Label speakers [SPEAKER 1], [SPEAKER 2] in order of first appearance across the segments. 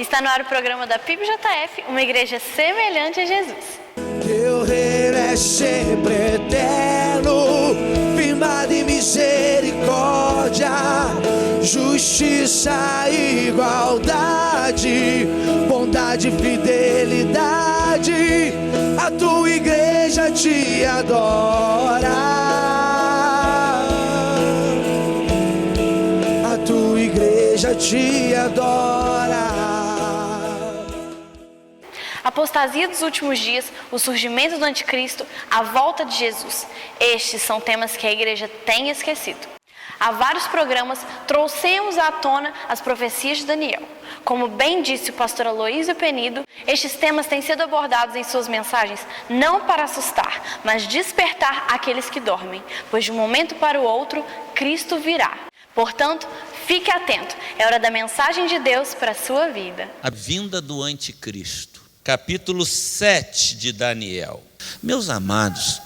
[SPEAKER 1] Está no ar o programa da PIBJF, uma igreja semelhante a Jesus.
[SPEAKER 2] Teu reino é sempre eterno, firmado em misericórdia, justiça e igualdade, bondade e fidelidade. A tua igreja te adora. A tua igreja te adora.
[SPEAKER 1] A apostasia dos últimos dias, o surgimento do anticristo, a volta de Jesus. Estes são temas que a igreja tem esquecido. Há vários programas trouxemos à tona as profecias de Daniel. Como bem disse o pastor Aloísio Penido, estes temas têm sido abordados em suas mensagens não para assustar, mas despertar aqueles que dormem, pois de um momento para o outro, Cristo virá. Portanto, fique atento, é hora da mensagem de Deus para a sua vida.
[SPEAKER 3] A vinda do anticristo, capítulo 7 de Daniel. Meus amados,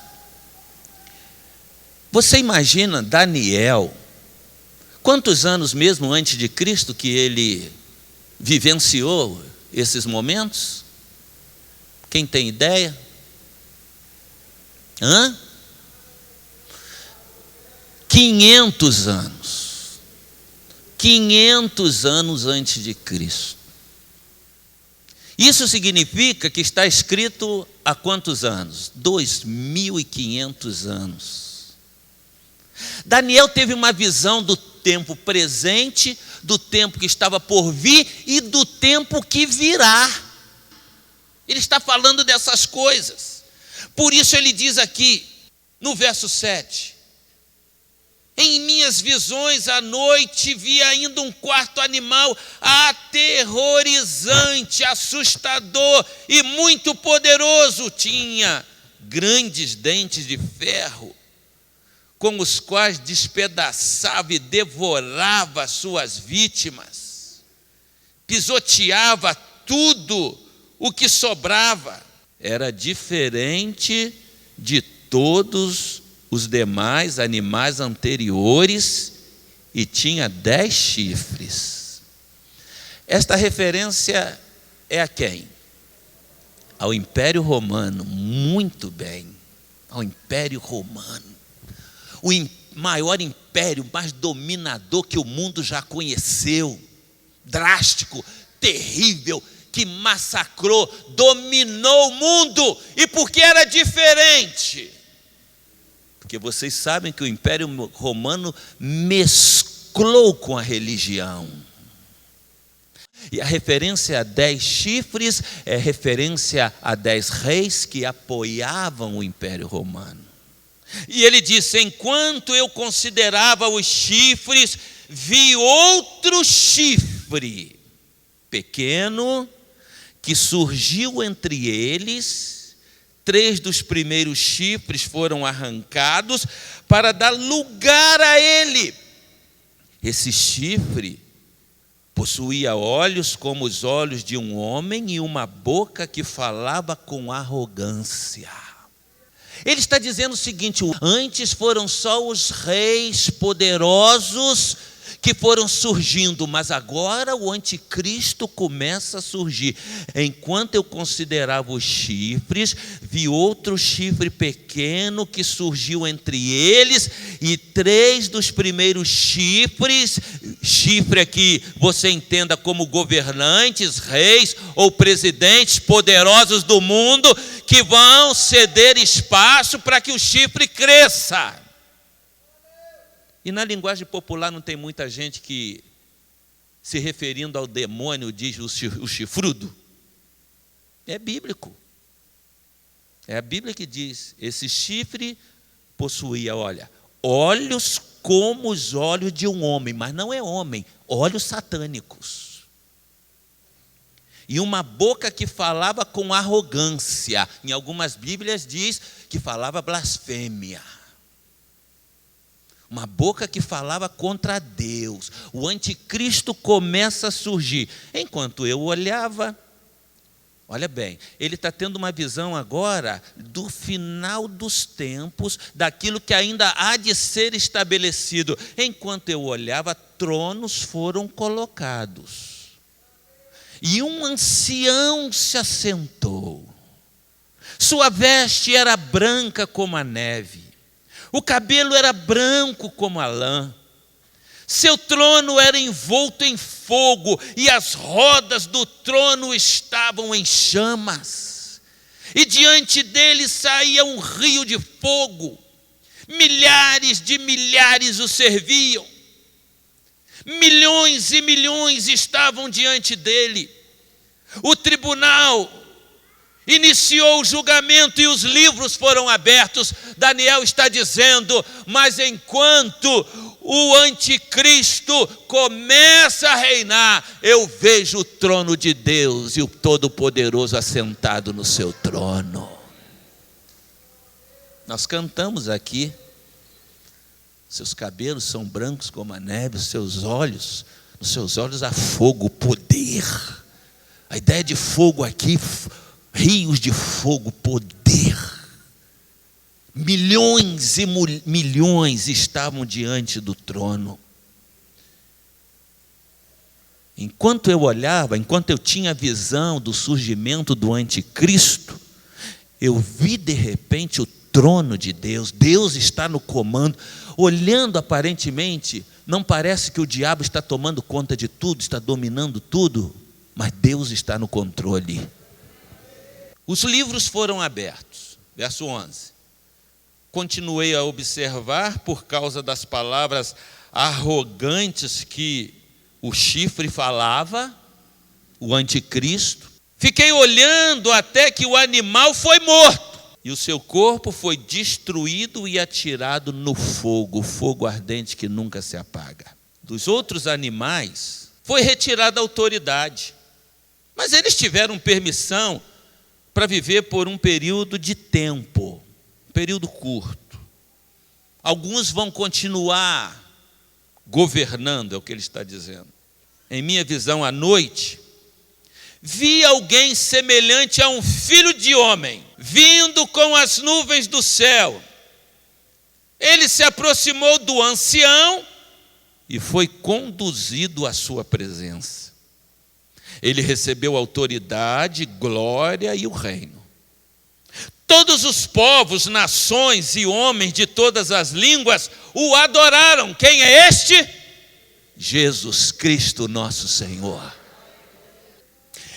[SPEAKER 3] você imagina Daniel, quantos anos mesmo antes de Cristo que ele vivenciou esses momentos? Quem tem ideia? 500 anos. 500 anos antes de Cristo. Isso significa que está escrito há quantos anos? 2.500 anos. Daniel teve uma visão do tempo presente, do tempo que estava por vir e do tempo que virá. Ele está falando dessas coisas. Por isso ele diz aqui, no verso 7, em minhas visões à noite vi ainda um quarto animal aterrorizante, assustador e muito poderoso. Tinha grandes dentes de ferro, com os quais despedaçava e devorava suas vítimas, pisoteava tudo o que sobrava. Era diferente de todos os demais animais anteriores e tinha 10 chifres. Esta referência é a quem? Ao Império Romano. Muito bem, ao Império Romano. O maior império, mais dominador que o mundo já conheceu. Drástico, terrível, que massacrou, dominou o mundo. E por que era diferente? Porque vocês sabem que o Império Romano mesclou com a religião. E a referência a 10 chifres é referência a 10 reis que apoiavam o Império Romano. E ele disse, enquanto eu considerava os chifres, vi outro chifre pequeno que surgiu entre eles. 3 dos primeiros chifres foram arrancados para dar lugar a ele. Esse chifre possuía olhos como os olhos de um homem e uma boca que falava com arrogância. Ele está dizendo o seguinte, antes foram só os reis poderosos que foram surgindo, mas agora o anticristo começa a surgir. Enquanto eu considerava os chifres, vi outro chifre pequeno que surgiu entre eles, e 3 dos primeiros chifres, chifre aqui você entenda como governantes, reis ou presidentes poderosos do mundo, que vão ceder espaço para que o chifre cresça. E na linguagem popular não tem muita gente que, se referindo ao demônio, diz o chifrudo. É bíblico. É a Bíblia que diz, esse chifre possuía, olhos como os olhos de um homem, mas não é homem, olhos satânicos. E uma boca que falava com arrogância. Em algumas Bíblias diz que falava blasfêmia. Uma boca que falava contra Deus. O anticristo começa a surgir. Enquanto eu olhava, olha bem, ele está tendo uma visão agora do final dos tempos, daquilo que ainda há de ser estabelecido. Enquanto eu olhava, tronos foram colocados. E um ancião se assentou. Sua veste era branca como a neve, o cabelo era branco como a lã. Seu trono era envolto em fogo, e as rodas do trono estavam em chamas. E diante dele saía um rio de fogo. Milhares de milhares o serviam. Milhões e milhões estavam diante dele. O tribunal iniciou o julgamento e os livros foram abertos. Daniel está dizendo: mas enquanto o anticristo começa a reinar, eu vejo o trono de Deus e o Todo-Poderoso assentado no seu trono. Nós cantamos aqui: seus cabelos são brancos como a neve, nos seus olhos há fogo, poder. A ideia de fogo aqui, rios de fogo, poder. Milhões e milhões estavam diante do trono. Enquanto eu olhava, enquanto eu tinha a visão do surgimento do anticristo, eu vi de repente o trono de Deus. Deus está no comando. Olhando aparentemente, não parece que o diabo está tomando conta de tudo, está dominando tudo, mas Deus está no controle. Os livros foram abertos. Verso 11. Continuei a observar por causa das palavras arrogantes que o chifre falava, o anticristo. Fiquei olhando até que o animal foi morto. E o seu corpo foi destruído e atirado no fogo, fogo ardente que nunca se apaga. Dos outros animais, foi retirada a autoridade. Mas eles tiveram permissão para viver por um período de tempo, um período curto. Alguns vão continuar governando, é o que ele está dizendo. Em minha visão, à noite, vi alguém semelhante a um filho de homem, vindo com as nuvens do céu. Ele se aproximou do ancião e foi conduzido à sua presença. Ele recebeu autoridade, glória e o reino. Todos os povos, nações e homens de todas as línguas o adoraram. Quem é este? Jesus Cristo, nosso Senhor.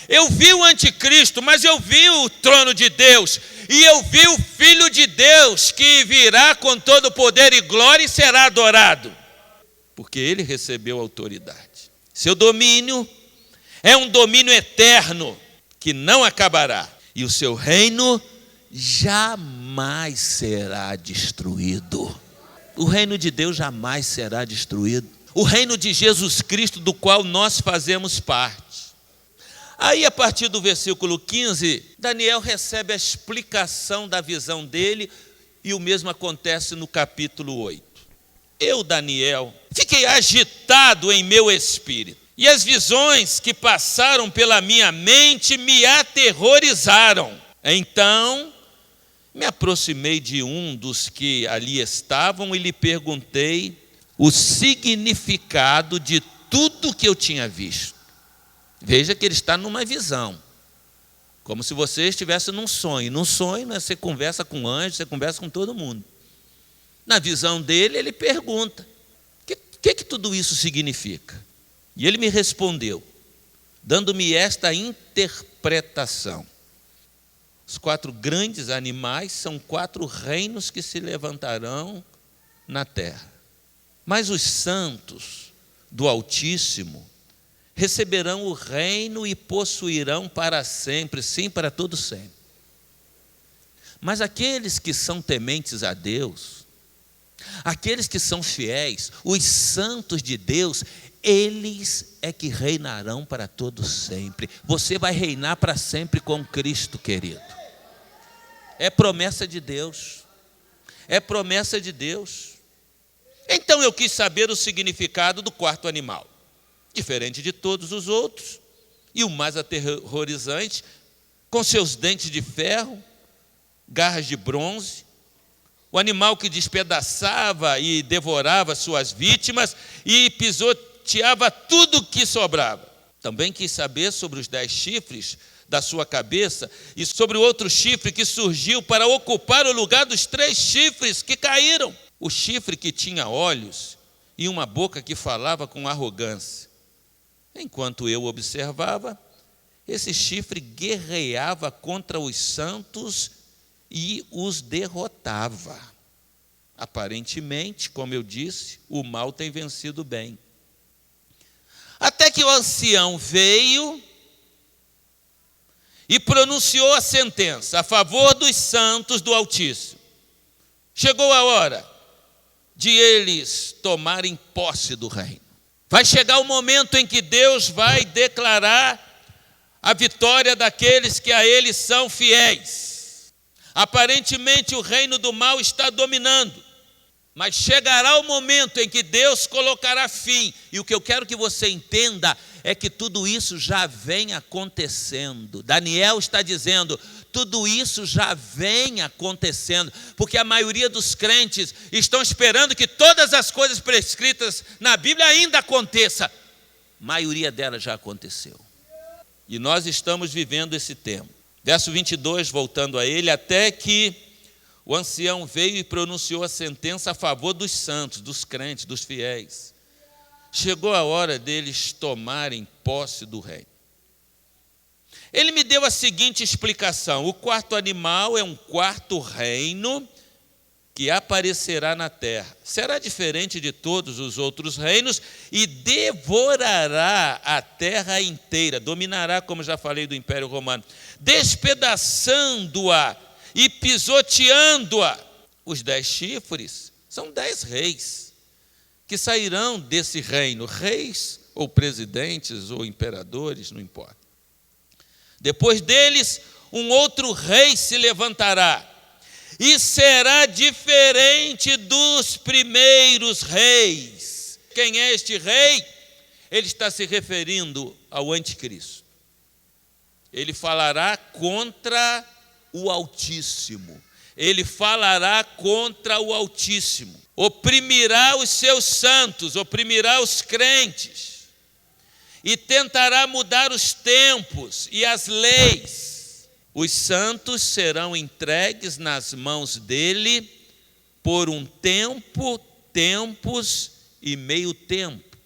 [SPEAKER 3] Eu vi o anticristo, mas eu vi o trono de Deus, e eu vi o Filho de Deus, que virá com todo poder e glória e será adorado, porque ele recebeu autoridade. Seu domínio é um domínio eterno, que não acabará, e o seu reino jamais será destruído. O reino de Deus jamais será destruído. O reino de Jesus Cristo, do qual nós fazemos parte. Aí, a partir do versículo 15, Daniel recebe a explicação da visão dele, e o mesmo acontece no capítulo 8. Eu, Daniel, fiquei agitado em meu espírito, e as visões que passaram pela minha mente me aterrorizaram. Então, me aproximei de um dos que ali estavam e lhe perguntei o significado de tudo que eu tinha visto. Veja que ele está numa visão, como se você estivesse num sonho. Num sonho, né, você conversa com anjos, você conversa com todo mundo. Na visão dele, ele pergunta: o que tudo isso significa? E ele me respondeu, dando-me esta interpretação: os 4 grandes animais são 4 reinos que se levantarão na terra. Mas os santos do Altíssimo receberão o reino e possuirão para sempre, sim, para todo sempre. Mas aqueles que são tementes a Deus, aqueles que são fiéis, os santos de Deus, eles é que reinarão para todo sempre. Você vai reinar para sempre com Cristo, querido. É promessa de Deus. É promessa de Deus. Então eu quis saber o significado do 4º animal. Diferente de todos os outros, e o mais aterrorizante, com seus dentes de ferro, garras de bronze, o animal que despedaçava e devorava suas vítimas e pisoteava tudo que sobrava. Também quis saber sobre os 10 chifres da sua cabeça e sobre o outro chifre que surgiu para ocupar o lugar dos 3 chifres que caíram. O chifre que tinha olhos e uma boca que falava com arrogância. Enquanto eu observava, esse chifre guerreava contra os santos e os derrotava. Aparentemente, como eu disse, o mal tem vencido o bem. Até que o ancião veio e pronunciou a sentença a favor dos santos do Altíssimo. Chegou a hora de eles tomarem posse do reino. Vai chegar o momento em que Deus vai declarar a vitória daqueles que a Ele são fiéis. Aparentemente o reino do mal está dominando, mas chegará o momento em que Deus colocará fim. E o que eu quero que você entenda é que tudo isso já vem acontecendo. Daniel está dizendo, tudo isso já vem acontecendo, porque a maioria dos crentes estão esperando que todas as coisas prescritas na Bíblia ainda aconteçam. A maioria delas já aconteceu. E nós estamos vivendo esse tempo. Verso 22, voltando a ele, até que o ancião veio e pronunciou a sentença a favor dos santos, dos crentes, dos fiéis. Chegou a hora deles tomarem posse do reino. Ele me deu a seguinte explicação: o quarto animal é um quarto reino que aparecerá na terra. Será diferente de todos os outros reinos e devorará a terra inteira. Dominará, como já falei, do Império Romano, despedaçando-a e pisoteando-a. Os 10 chifres são 10 reis que sairão desse reino, reis ou presidentes ou imperadores, não importa. Depois deles, um outro rei se levantará e será diferente dos primeiros reis. Quem é este rei? Ele está se referindo ao anticristo. Ele falará contra o Altíssimo. Ele falará contra o Altíssimo. Oprimirá os seus santos, oprimirá os crentes. E tentará mudar os tempos e as leis. Os santos serão entregues nas mãos dele por um tempo, tempos e meio tempo.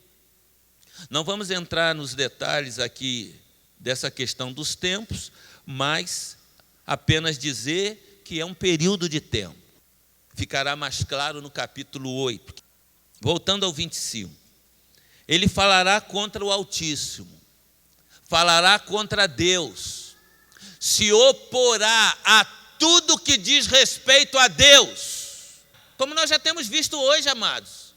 [SPEAKER 3] Não vamos entrar nos detalhes aqui dessa questão dos tempos, mas apenas dizer que é um período de tempo. Ficará mais claro no capítulo 8. Voltando ao 25. Ele falará contra o Altíssimo, falará contra Deus, se oporá a tudo que diz respeito a Deus, como nós já temos visto hoje, amados.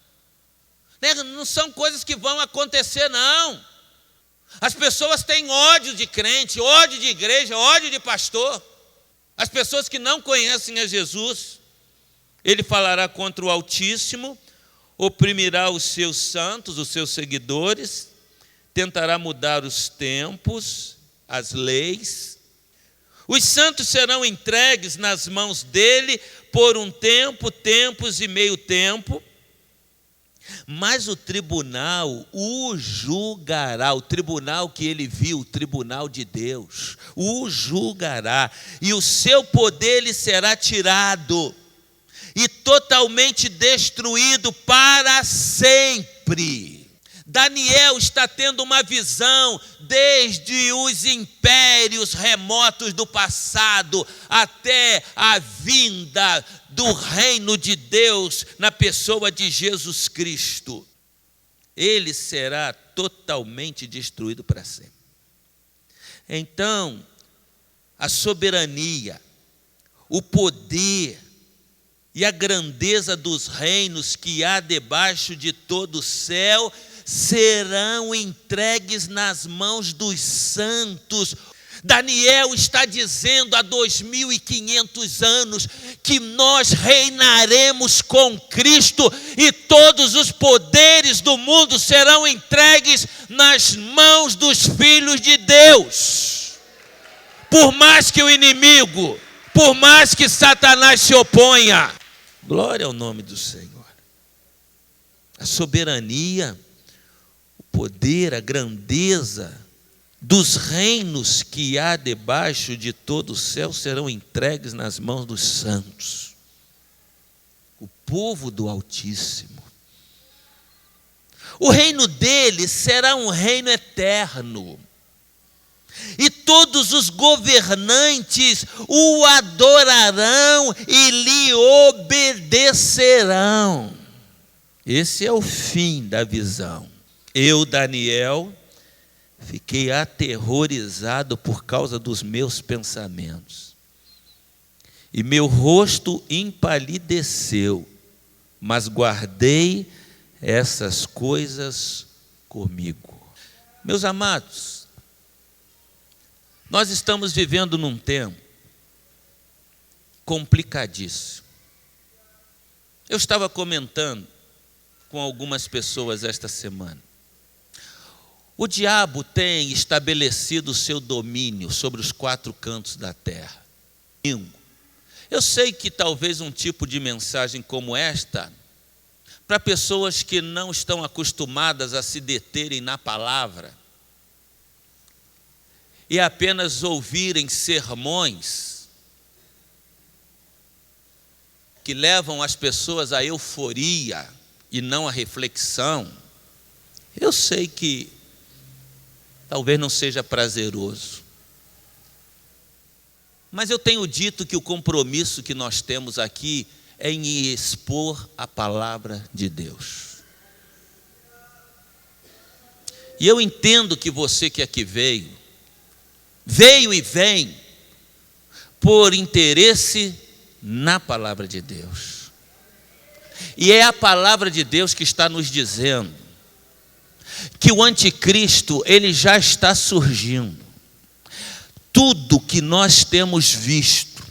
[SPEAKER 3] Não são coisas que vão acontecer, não. As pessoas têm ódio de crente, ódio de igreja, ódio de pastor. As pessoas que não conhecem a Jesus. Ele falará contra o Altíssimo, oprimirá os seus santos, os seus seguidores, tentará mudar os tempos, as leis. Os santos serão entregues nas mãos dele por um tempo, tempos e meio tempo. Mas o tribunal o julgará, o tribunal que ele viu, o tribunal de Deus, o julgará, e o seu poder lhe será tirado e totalmente destruído para sempre. Daniel está tendo uma visão desde os impérios remotos do passado até a vinda do reino de Deus na pessoa de Jesus Cristo. Ele será totalmente destruído para sempre. Então, a soberania, o poder e a grandeza dos reinos que há debaixo de todo o céu serão entregues nas mãos dos santos. Daniel está dizendo há 2500 anos que nós reinaremos com Cristo e todos os poderes do mundo serão entregues nas mãos dos filhos de Deus. Por mais que o inimigo, por mais que Satanás se oponha, glória ao nome do Senhor. A soberania, o poder, a grandeza dos reinos que há debaixo de todo o céu serão entregues nas mãos dos santos, o povo do Altíssimo. O reino dele será um reino eterno, e todos os governantes o adorarão e lhe obedecerão. Esse é o fim da visão. Eu, Daniel, fiquei aterrorizado por causa dos meus pensamentos, e meu rosto empalideceu, mas guardei essas coisas comigo. Meus amados, nós estamos vivendo num tempo complicadíssimo. Eu estava comentando com algumas pessoas esta semana. O diabo tem estabelecido o seu domínio sobre os 4 cantos da terra. Eu sei que talvez um tipo de mensagem como esta, para pessoas que não estão acostumadas a se deterem na palavra e apenas ouvirem sermões que levam as pessoas à euforia e não à reflexão, eu sei que talvez não seja prazeroso. Mas eu tenho dito que o compromisso que nós temos aqui é em expor a palavra de Deus. E eu entendo que você que aqui veio e vem por interesse na palavra de Deus. E é a palavra de Deus que está nos dizendo que o anticristo, ele já está surgindo. Tudo que nós temos visto,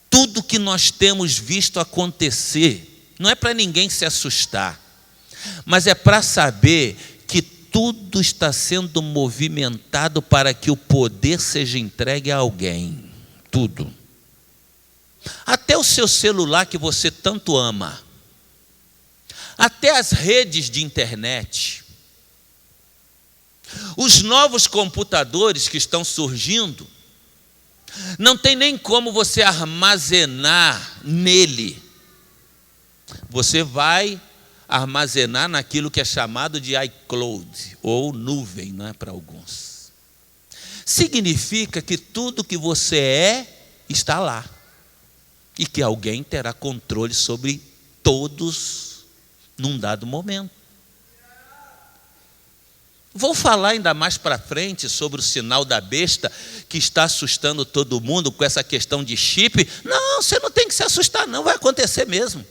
[SPEAKER 3] tudo que nós temos visto acontecer, não é para ninguém se assustar, mas é para saber que tudo está sendo movimentado para que o poder seja entregue a alguém. Tudo. Até o seu celular que você tanto ama, até as redes de internet, os novos computadores que estão surgindo, não tem nem como você armazenar nele. Você vai armazenar naquilo que é chamado de iCloud, ou nuvem, não é, para alguns. Significa que tudo que você é, está lá. E que alguém terá controle sobre todos num dado momento. Vou falar ainda mais para frente sobre o sinal da besta que está assustando todo mundo com essa questão de chip. Não, você não tem que se assustar não, vai acontecer mesmo.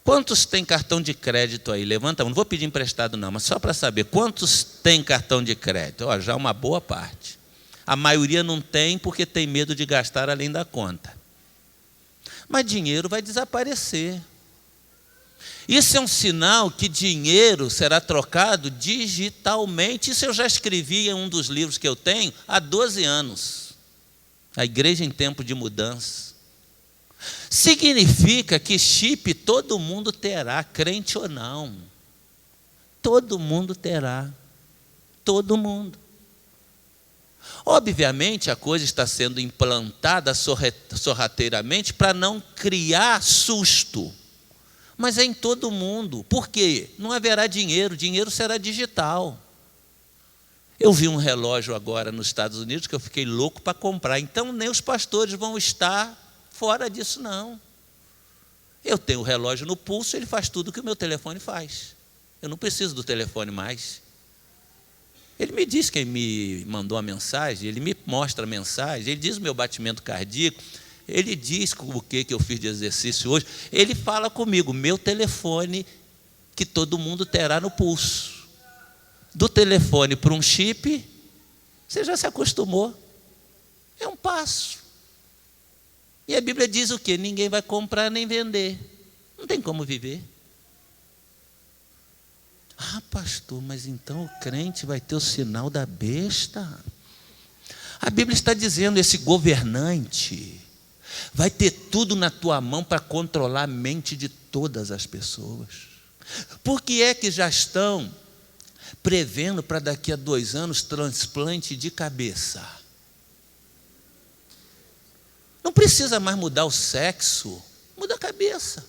[SPEAKER 3] Quantos têm cartão de crédito aí? Levanta a mão, não vou pedir emprestado não, mas só para saber, quantos têm cartão de crédito? Ó, já uma boa parte. A maioria não tem porque tem medo de gastar além da conta. Mas dinheiro vai desaparecer. Isso é um sinal que dinheiro será trocado digitalmente. Isso eu já escrevi em um dos livros que eu tenho há 12 anos. A Igreja em Tempo de Mudança. Significa que chip todo mundo terá, crente ou não. Todo mundo terá. Todo mundo. Obviamente a coisa está sendo implantada sorrateiramente para não criar susto. Mas é em todo mundo. Por quê? Não haverá dinheiro, dinheiro será digital. Eu vi um relógio agora nos Estados Unidos que eu fiquei louco para comprar. Então nem os pastores vão estar fora disso não. Eu tenho o relógio no pulso, ele faz tudo o que o meu telefone faz. Eu não preciso do telefone mais. Ele me diz quem me mandou a mensagem, ele me mostra a mensagem, ele diz o meu batimento cardíaco, ele diz o que eu fiz de exercício hoje, ele fala comigo, meu telefone que todo mundo terá no pulso. Do telefone para um chip, você já se acostumou. É um passo. E a Bíblia diz o quê? Ninguém vai comprar nem vender. Não tem como viver. Ah, pastor, mas então o crente vai ter o sinal da besta? A Bíblia está dizendo, esse governante vai ter tudo na tua mão para controlar a mente de todas as pessoas. Por que é que já estão prevendo para daqui a 2 anos transplante de cabeça. Não precisa mais mudar o sexo, muda a cabeça.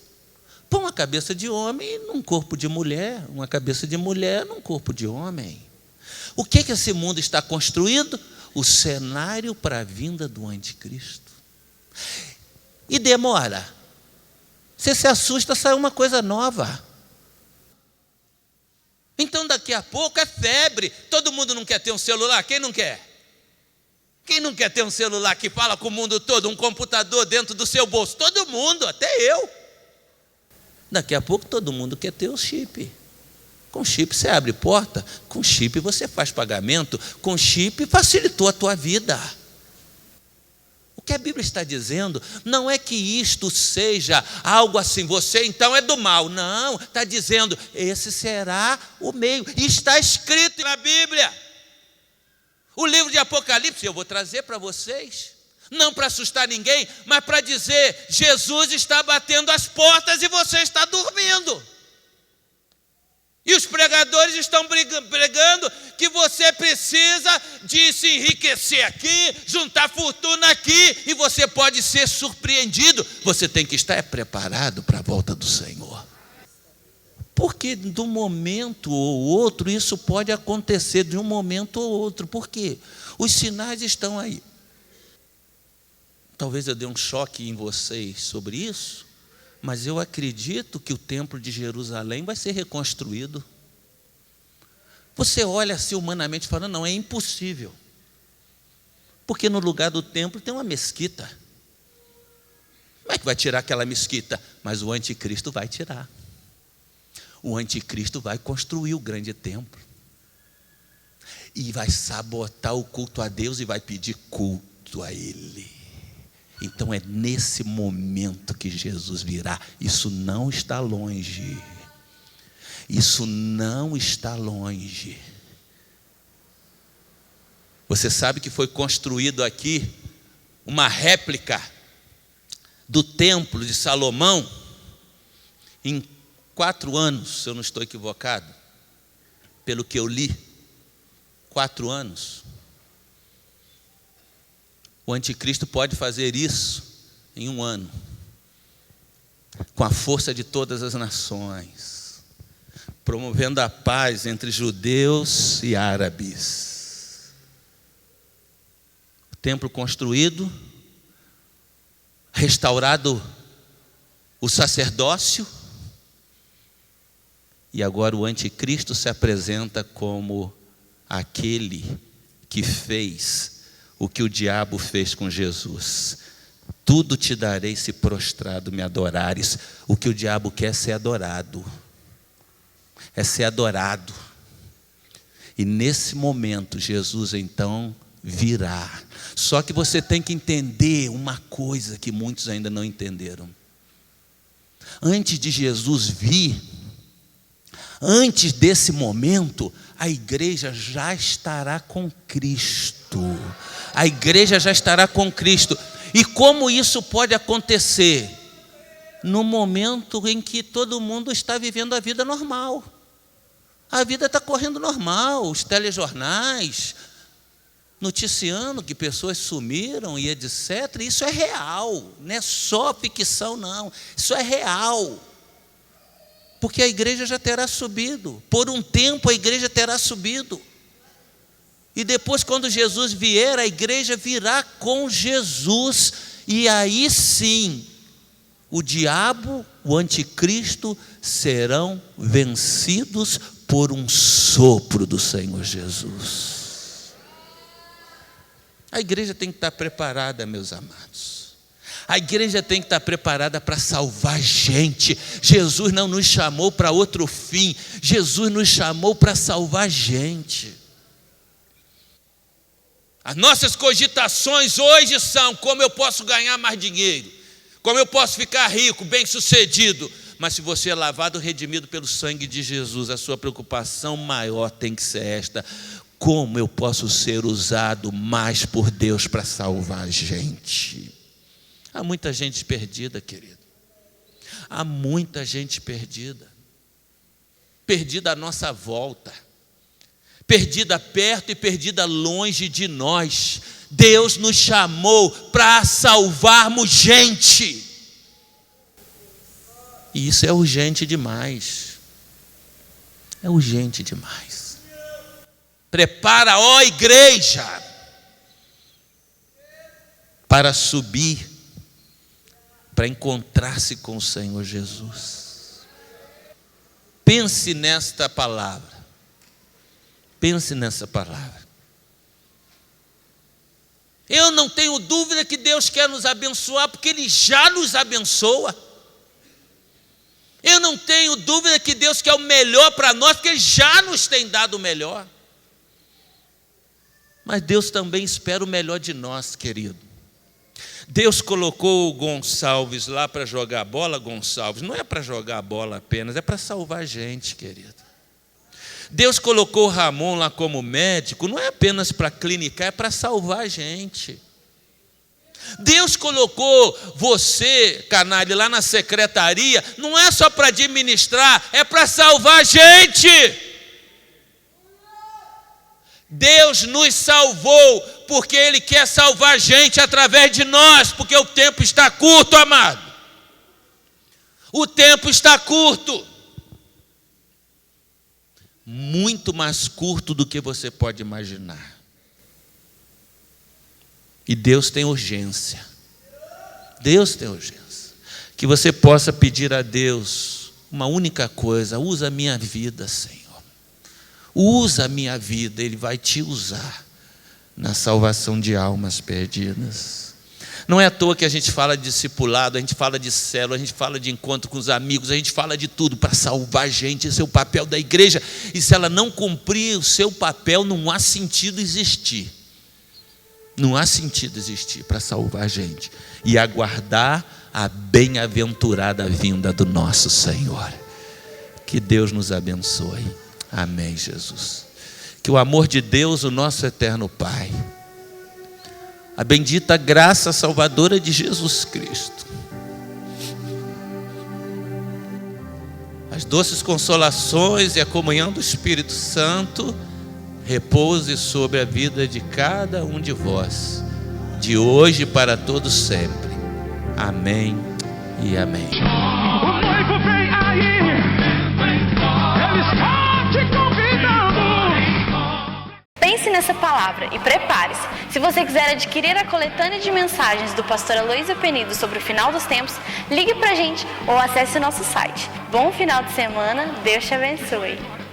[SPEAKER 3] Põe uma cabeça de homem num corpo de mulher, uma cabeça de mulher num corpo de homem. O que esse mundo está construindo? O cenário para a vinda do anticristo. E demora. Você se assusta, sai uma coisa nova. Então daqui a pouco é febre. Todo mundo não quer ter um celular? Quem não quer? Quem não quer ter um celular que fala com o mundo todo, um computador dentro do seu bolso? Todo mundo, até eu. Daqui a pouco todo mundo quer ter o chip. Com chip você abre porta, com chip você faz pagamento, com chip facilitou a tua vida. O que a Bíblia está dizendo não é que isto seja algo assim, você então é do mal. Não, está dizendo, esse será o meio. E está escrito na Bíblia. O livro de Apocalipse, eu vou trazer para vocês, não para assustar ninguém, mas para dizer, Jesus está batendo as portas e você está dormindo. E os pregadores estão pregando que você precisa de se enriquecer aqui, juntar fortuna aqui, e você pode ser surpreendido. Você tem que estar preparado para a volta do Senhor. Porque de um momento ou outro, isso pode acontecer de um momento ou outro. Por quê? Os sinais estão aí. Talvez eu dê um choque em vocês sobre isso, mas eu acredito que o templo de Jerusalém vai ser reconstruído. Você olha assim humanamente e fala, não, é impossível. Porque no lugar do templo tem uma mesquita. Como é que vai tirar aquela mesquita? Mas o anticristo vai tirar. O anticristo vai construir o grande templo. E vai sabotar o culto a Deus e vai pedir culto a Ele. Então é nesse momento que Jesus virá. Isso não está longe. Isso não está longe. Você sabe que foi construído aqui uma réplica do templo de Salomão em 4 anos, se eu não estou equivocado, pelo que eu li, 4 anos. O anticristo pode fazer isso em 1 ano, com a força de todas as nações, promovendo a paz entre judeus e árabes. O templo construído, restaurado o sacerdócio, e agora o anticristo se apresenta como aquele que fez o que o diabo fez com Jesus. Tudo te darei se prostrado me adorares. O que o diabo quer é ser adorado. É ser adorado. E nesse momento Jesus então virá. Só que você tem que entender uma coisa que muitos ainda não entenderam. Antes de Jesus vir, antes desse momento, a igreja já estará com Cristo. A igreja já estará com Cristo. E como isso pode acontecer? No momento em que todo mundo está vivendo a vida normal. A vida está correndo normal. Os telejornais noticiando que pessoas sumiram e etc. Isso é real. Não é só ficção, não. Isso é real. Porque a igreja já terá subido. Por um tempo a igreja terá subido. E depois, quando Jesus vier, a igreja virá com Jesus. E aí sim, o diabo, o anticristo, serão vencidos por um sopro do Senhor Jesus. A igreja tem que estar preparada, meus amados. A igreja tem que estar preparada para salvar gente. Jesus não nos chamou para outro fim. Jesus nos chamou para salvar gente. As nossas cogitações hoje são como eu posso ganhar mais dinheiro, como eu posso ficar rico, bem-sucedido. Mas se você é lavado, redimido pelo sangue de Jesus, a sua preocupação maior tem que ser esta: como eu posso ser usado mais por Deus para salvar gente? Há muita gente perdida, querido. Há muita gente perdida. Perdida à nossa volta. perdida perto e perdida longe de nós. Deus nos chamou para salvarmos gente. E isso é urgente demais. É urgente demais. Prepara, ó igreja, para subir, para encontrar-se com o Senhor Jesus. Pense nesta palavra. Pense nessa palavra. Eu não tenho dúvida que Deus quer nos abençoar, porque Ele já nos abençoa. Eu não tenho dúvida que Deus quer o melhor para nós, porque Ele já nos tem dado o melhor. Mas Deus também espera o melhor de nós, querido. Deus colocou o Gonçalves lá para jogar bola, Gonçalves. Não é para jogar bola apenas, é para salvar a gente, querido. Deus colocou o Ramon lá como médico, não é apenas para clinicar, é para salvar a gente. Deus colocou você, canalha, lá na secretaria, não é só para administrar, é para salvar a gente. Deus nos salvou porque Ele quer salvar a gente através de nós, porque o tempo está curto, amado. O tempo está curto. Muito mais curto do que você pode imaginar. E Deus tem urgência. Deus tem urgência. Que você possa pedir a Deus uma única coisa: usa a minha vida, Senhor. Usa a minha vida, Ele vai te usar na salvação de almas perdidas. Não é à toa que a gente fala de discipulado, a gente fala de célula, a gente fala de encontro com os amigos, a gente fala de tudo para salvar a gente. Esse é o papel da igreja. E se ela não cumprir o seu papel, não há sentido existir. Não há sentido existir para salvar a gente e aguardar a bem-aventurada vinda do nosso Senhor. Que Deus nos abençoe. Amém, Jesus. Que o amor de Deus, o nosso eterno Pai, a bendita graça salvadora de Jesus Cristo, as doces consolações e a comunhão do Espírito Santo repouse sobre a vida de cada um de vós, de hoje e para todos sempre. Amém e amém.
[SPEAKER 4] O noivo vem aí, Ele está te convidando.
[SPEAKER 1] Pense nessa palavra e prepare-se. Se você quiser adquirir a coletânea de mensagens do pastor Aloysio Penido sobre o final dos tempos, ligue pra gente ou acesse o nosso site. Bom final de semana, Deus te abençoe.